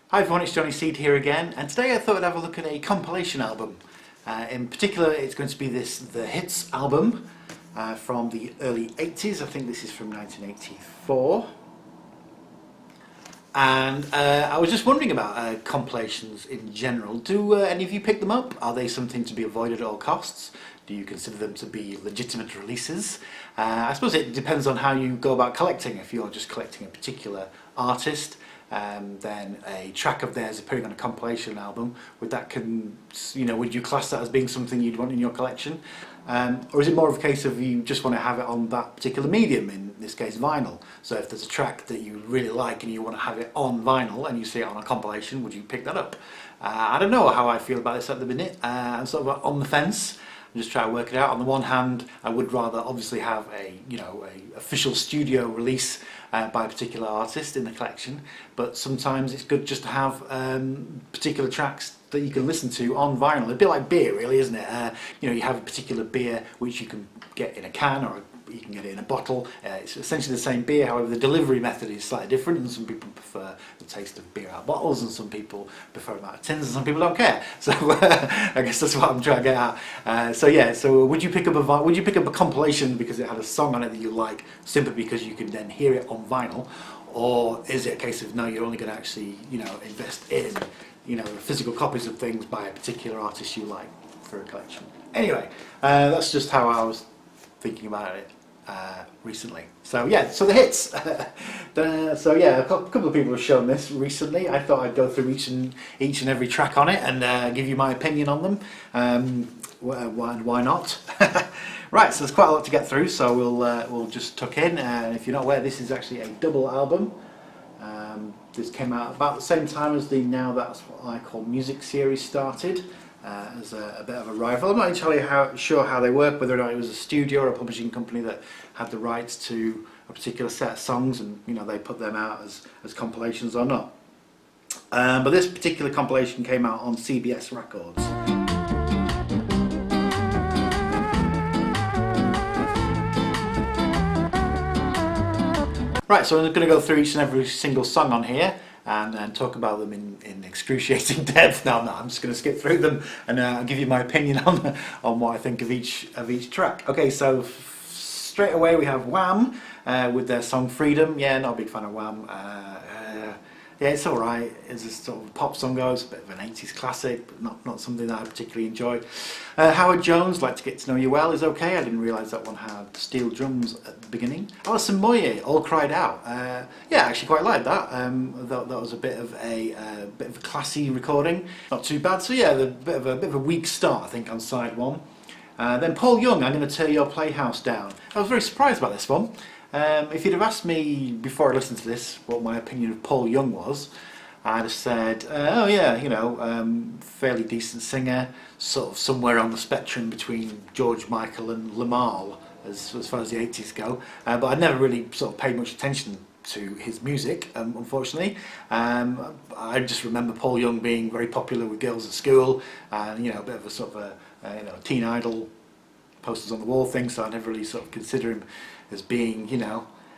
Hi everyone, it's Johnny Seed here again, and today I thought I'd have a look at a compilation album. In particular, it's going to be The Hits album from the early 80s. I think this is from 1984. And I was just wondering about compilations in general. Do any of you pick them up? Are they something to be avoided at all costs? Do you consider them to be legitimate releases? I suppose it depends on how you go about collecting. If you're just collecting a particular artist, then a track of theirs appearing on a compilation album, would you class that as being something you'd want in your collection? Or is it more of a case of you just want to have it on that particular medium, in this case vinyl? So if there's a track that you really like and you want to have it on vinyl and you see it on a compilation, would you pick that up? I don't know how I feel about this at the minute. I'm sort of on the fence. I'm just trying to work it out. On the one hand, I would rather obviously have a official studio release by a particular artist in the collection, but sometimes it's good just to have particular tracks that you can listen to on vinyl. A bit like beer, really, isn't it? You have a particular beer which you can get in a can, or you can get it in a bottle. It's essentially the same beer, however the delivery method is slightly different, and some people prefer the taste of beer out of bottles, and some people prefer them out of tins, and some people don't care. So I guess that's what I'm trying to get at. So would you pick up a compilation because it had a song on it that you like, simply because you can then hear it on vinyl? Or is it a case of, no, you're only going to actually invest in physical copies of things by a particular artist you like for a collection? Anyway, that's just how I was thinking about it recently. So the hits. A couple of people have shown this recently. I thought I'd go through each and every track on it and give you my opinion on them. Why not? Right, so there's quite a lot to get through, so we'll just tuck in. And if you're not aware, this is actually a double album. This came out about the same time as the Now That's What I Call Music series started, as a bit of a rival. I'm not entirely sure how they work, whether or not it was a studio or a publishing company that had the rights to a particular set of songs, and they put them out as compilations or not. But this particular compilation came out on CBS Records. Right, so I'm going to go through each and every single song on here and talk about them in excruciating depth. No, I'm just going to skip through them and I'll give you my opinion on what I think of each track. Okay, so straight away we have Wham with their song Freedom. Yeah, not a big fan of Wham. Yeah, it's alright. It's a sort of pop song goes, a bit of an 80s classic, but not something that I particularly enjoy. Howard Jones, Like to Get to Know You Well, is okay. I didn't realise that one had steel drums at the beginning. Alison Moyet, All Cried Out. Yeah, I actually quite liked that. That was a bit of a classy recording. Not too bad. So yeah, a bit of a weak start, I think, on side one. Then Paul Young, I'm Going to Tear Your Playhouse Down. I was very surprised by this one. If you'd have asked me before I listened to this what my opinion of Paul Young was, I'd have said, fairly decent singer, sort of somewhere on the spectrum between George Michael and Lamar as far as the 80s go. But I'd never really sort of paid much attention to his music, unfortunately. I just remember Paul Young being very popular with girls at school, and a bit of a sort of a teen idol, posters on the wall thing, so I never really sort of consider him as being,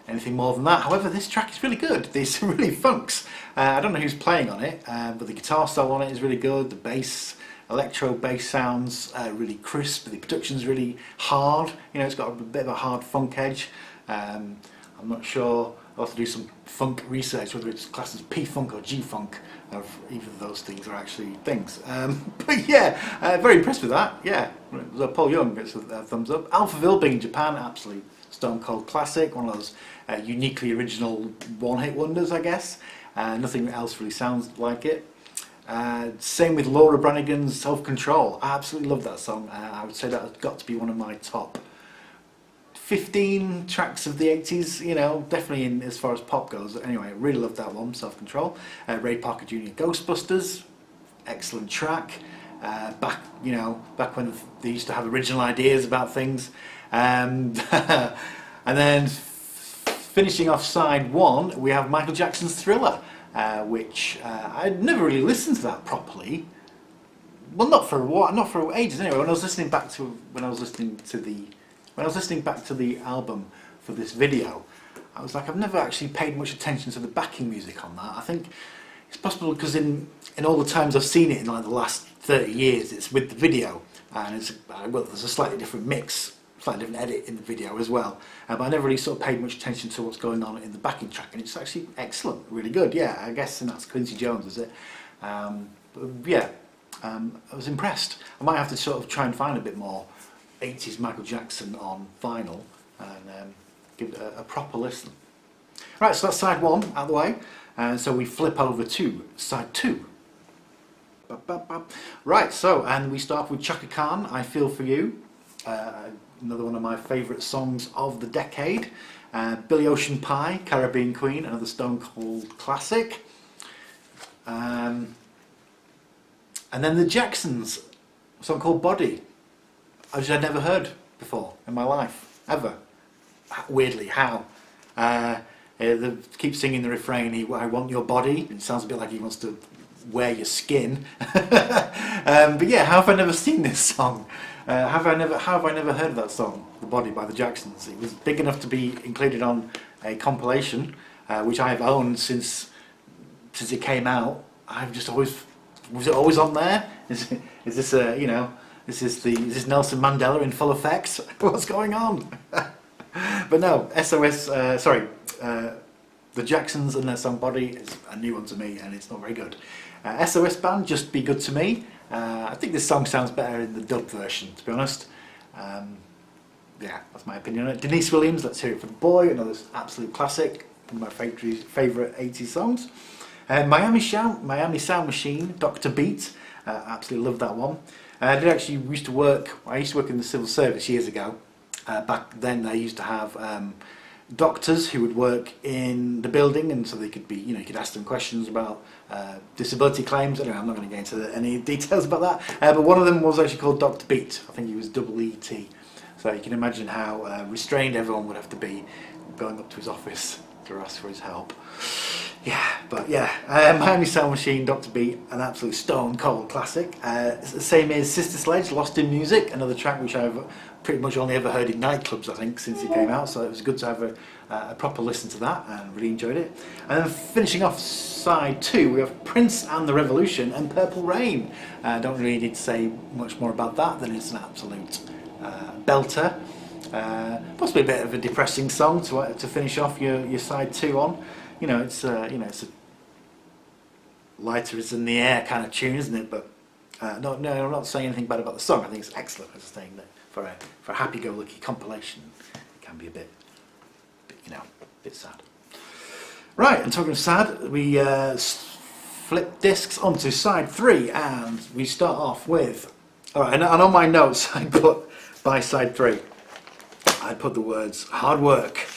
anything more than that. However, this track is really good. There's really funks. I don't know who's playing on it, but the guitar solo on it is really good. The bass, electro bass sounds really crisp. The production's really hard. It's got a bit of a hard funk edge. I'm not sure. I'll have to do some funk research, whether it's classed as P-funk or G-funk, or if either of those things are actually things. But yeah, very impressed with that. Yeah, Paul Young gets a thumbs up. Alphaville, being in Japan, absolutely stone cold classic. One of those uniquely original one-hit wonders, I guess. Nothing else really sounds like it. Same with Laura Branigan's Self Control. I absolutely love that song. I would say that has got to be one of my top 15 tracks of the 80s, definitely in as far as pop goes. Anyway, I really love that one, Self Control. Ray Parker Jr. Ghostbusters, excellent track. Back when they used to have original ideas about things. And then finishing off side one, we have Michael Jackson's Thriller, which I'd never really listened to that properly. Well, not for ages anyway. When I was listening back to the album for this video, I was like, I've never actually paid much attention to the backing music on that. I think it's possible because in all the times I've seen it in like the last 30 years, it's with the video, and it's well, there's a slightly different mix, slightly different edit in the video as well. But I never really sort of paid much attention to what's going on in the backing track, and it's actually excellent, really good. Yeah, I guess, and that's Quincy Jones, is it? But yeah, I was impressed. I might have to sort of try and find a bit more 80s Michael Jackson on vinyl and give it a proper listen. Right, so that's side one out of the way, and so we flip over to side two. Right, so, and we start with Chaka Khan, I Feel For You, another one of my favourite songs of the decade. Billy Ocean Pie, Caribbean Queen, another Stone Cold classic. And then the Jacksons, a song called Body, which I'd never heard before in my life, ever. Weirdly, how? They keep singing the refrain, I want your body. It sounds a bit like he wants to wear your skin. But yeah, how have I never seen this song? How have I never heard of that song, The Body by the Jacksons? It was big enough to be included on a compilation, which I have owned since it came out. I've just always, was it always on there? Is this you know, is this Nelson Mandela in full effect? What's going on? But no, the Jacksons and their song Body is a new one to me, and it's not very good. SOS Band, Just Be Good To Me. I think this song sounds better in the dub version, to be honest. Yeah, that's my opinion on it. Denise Williams, Let's Hear It For The Boy, another absolute classic, one of my favourite 80s songs. Miami Sound Machine, Dr. Beat, absolutely love that one. I used to work in the civil service years ago. Back then they used to have doctors who would work in the building, and so they could be, you know, you could ask them questions about disability claims. Anyway, I'm not going to get into any details about that, but one of them was actually called Dr. Beat. I think he was double E-T. So you can imagine how restrained everyone would have to be going up to his office to ask for his help. Yeah, but yeah, Miami Sound Machine, Dr. Beat, an absolute stone cold classic. It's the same as Sister Sledge, Lost in Music, another track which I've pretty much only ever heard in nightclubs, I think, since it came out, so it was good to have a proper listen to that, and really enjoyed it. And then finishing off side two, we have Prince and the Revolution and Purple Rain. Don't really need to say much more about that than it's an absolute belter. Possibly a bit of a depressing song to finish off your side two on. You know, it's a lighter is in the air kind of tune, isn't it? But no, I'm not saying anything bad about the song. I think it's excellent. I'm just saying that for a happy-go-lucky compilation, it can be a bit sad. Right, and talking of sad, we flip discs onto side three, and we start off with. All right, and on my notes, I put by side three, I put the words hard work.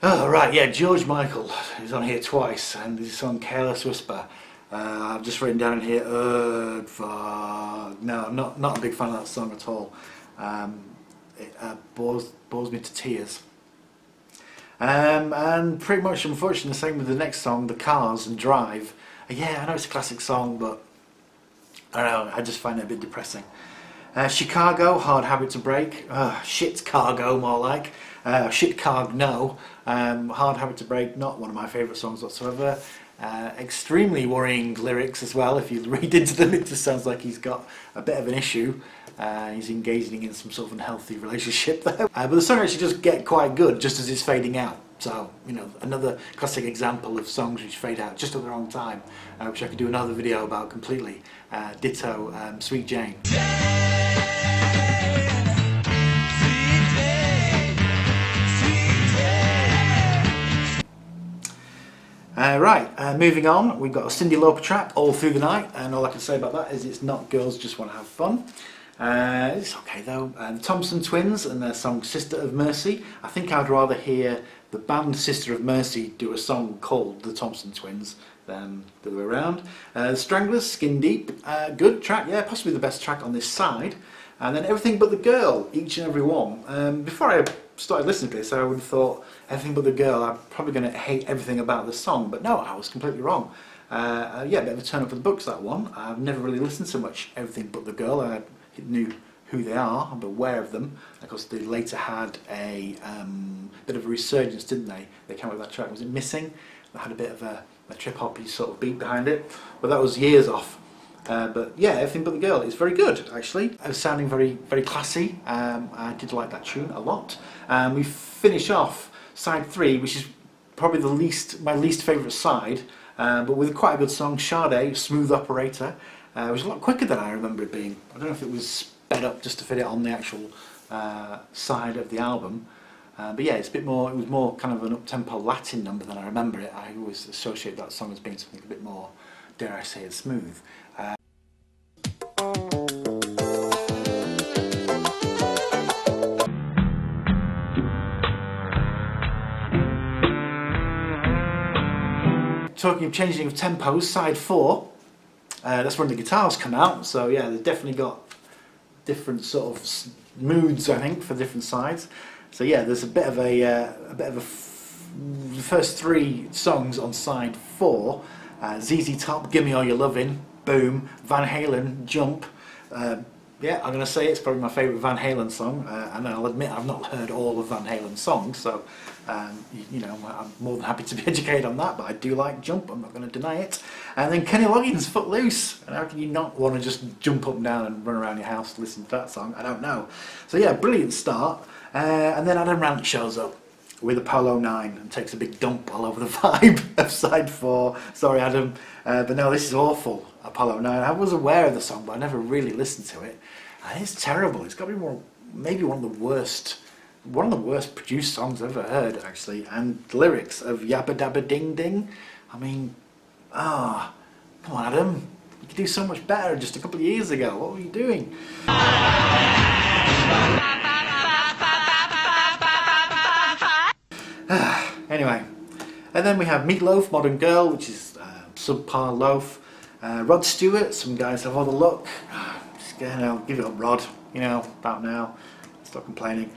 Oh, right, yeah, George Michael, who's on here twice, and his song Careless Whisper. I've just written down here, no, I'm not a big fan of that song at all. It bores me to tears. And pretty much, unfortunately, the same with the next song, The Cars and Drive. Yeah, I know it's a classic song, but I don't know, I just find it a bit depressing. Chicago, Hard Habit to Break. Shit Cargo, more like. Shit Carg, no. Hard Habit to Break, not one of my favourite songs whatsoever. Extremely worrying lyrics as well. If you read into them, it just sounds like he's got a bit of an issue. He's engaging in some sort of unhealthy relationship there. But the song actually does get quite good just as it's fading out. So, you know, another classic example of songs which fade out just at the wrong time, which I could do another video about completely. Ditto, Sweet Jane. Moving on, we've got a Cyndi Lauper track, All Through the Night, and all I can say about that is it's not Girls Just Want to Have Fun. It's okay though. The Thompson Twins and their song Sister of Mercy. I think I'd rather hear the band Sister of Mercy do a song called The Thompson Twins than the other way around. The Stranglers, Skin Deep, good track, yeah, possibly the best track on this side. And then Everything But the Girl, each and every one. Before I started listening to this, I would have thought Everything But the Girl, I'm probably going to hate everything about the song, but no, I was completely wrong. Yeah, a bit of a turn up for the books, that one. I've never really listened to much Everything But the Girl. I knew who they are, I'm aware of them. Of course, they later had a bit of a resurgence, didn't they? They came up with that track, was it Missing? That had a bit of a a trip-hoppy sort of beat behind it, but that was years off. But yeah, Everything But the Girl is very good actually. It was sounding very, very classy. I did like that tune a lot. We finish off side 3, which is probably my least favourite side, but with quite a good song, Sade, Smooth Operator. It was a lot quicker than I remember it being. I don't know if it was sped up just to fit it on the actual side of the album. But yeah, it was more kind of an up-tempo Latin number than I remember it. I always associate that song as being something a bit more, dare I say it, smooth. Talking of changing of tempos, side 4, that's when the guitars come out, so yeah, they've definitely got different sort of moods, I think, for different sides. So yeah, there's a bit of the first 3 songs on side 4, ZZ Top, Gimme All Your Lovin', Boom, Van Halen, Jump. Yeah, I'm going to say it's probably my favourite Van Halen song, and I'll admit I've not heard all of Van Halen's songs, so you know, I'm more than happy to be educated on that, but I do like Jump, I'm not going to deny it. And then Kenny Loggins' Footloose, and how can you not want to just jump up and down and run around your house to listen to that song? I don't know. So yeah, brilliant start, and then Adam Rant shows up with Apollo 9 and takes a big dump all over the vibe of side 4. Sorry Adam, but no, this is awful, Apollo 9. I was aware of the song, but I never really listened to it. And it's terrible. It's got to be maybe one of the worst produced songs I've ever heard, actually. And the lyrics of Yabba Dabba Ding Ding, I mean, come on Adam, you could do so much better just a couple of years ago. What were you doing? Anyway, and then we have Meatloaf, Modern Girl, which is subpar loaf. Rod Stewart, Some Guys Have All the Luck. Just, you know, give it up, Rod. You know, about now. Stop complaining.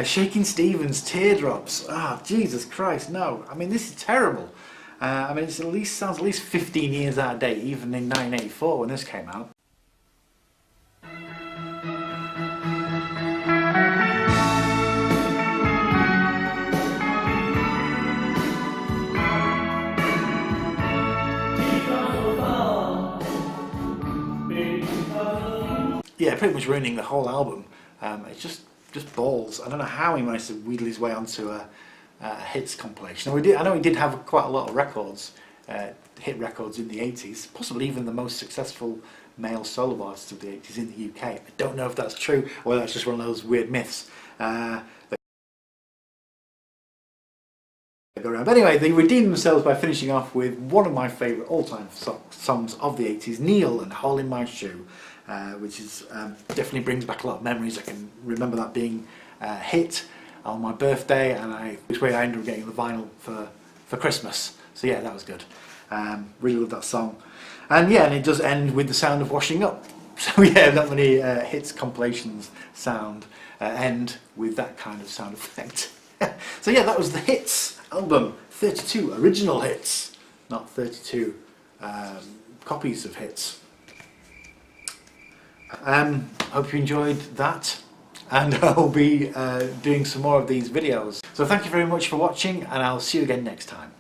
Shakin Stevens, Teardrops. Jesus Christ, no. I mean, this is terrible. I mean, it sounds at least 15 years out of date, even in 1984 when this came out. Yeah, pretty much ruining the whole album. It's just balls. I don't know how he managed to wheedle his way onto a hits compilation. I know he did have quite a lot of records, hit records in the 80s, possibly even the most successful male solo artist of the 80s in the UK. I don't know if that's true or that's just one of those weird myths. But anyway, they redeemed themselves by finishing off with one of my favourite all-time songs of the 80s, Neil and Hole in My Shoe, which is definitely brings back a lot of memories. I can remember that being hit on my birthday, and which way I ended up getting the vinyl for Christmas. So yeah, that was good. Really love that song. And yeah, and it does end with the sound of washing up. So yeah, not many hits compilations end with that kind of sound effect. So yeah, that was the Hits album, 32 original hits, not 32 copies of hits. Hope you enjoyed that, and I'll be doing some more of these videos. So thank you very much for watching, and I'll see you again next time.